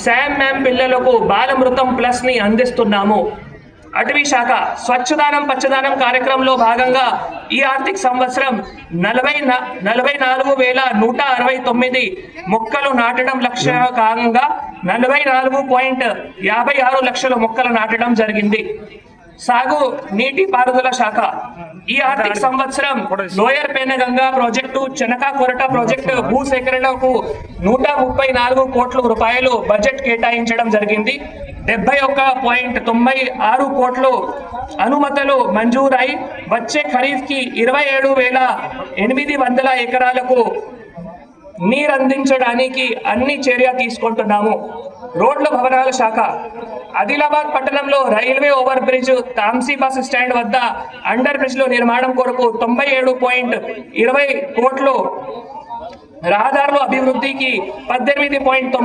Sam ma'am పిల్లలకు Balamrutham plus ని అందిస్తున్నాము. అటవీ శాఖ స్వచ్ఛదానం పచ్చదానం కార్యక్రమంలో భాగంగా ఈ ఆర్థిక సంవత్సరం 44,169 మొక్కలు నాటడం లక్ష్యంగా 44.56 లక్షల మొక్కలు నాటడం జరిగింది. సాగు నీటి పారుదల శాఖ ఈ ఆర్థిక సంవత్సరం లోయర్ పెనగంగా ప్రాజెక్టు, చెనకా కొరట ప్రాజెక్టు భూసేకరణకు 134 కోట్ల రూపాయలు బడ్జెట్ కేటాయించడం జరిగింది. 71.96 కోట్లు అనుమతులు మంజూరై వచ్చే ఖరీఫ్ కి 27,800 ఎకరాలకు నీరందించడానికి అన్ని చర్య తీసుకుంటున్నాము. రోడ్ల భవనాల శాఖ ఆదిలాబాద్ పట్టణంలో railway over bridge, Tamsi bus stand వద్ద అండర్ బ్రిడ్జ్ లో నిర్మాణం కొరకు 97.20 కోట్లు, రహదారుల అభివృద్ధికి 18.9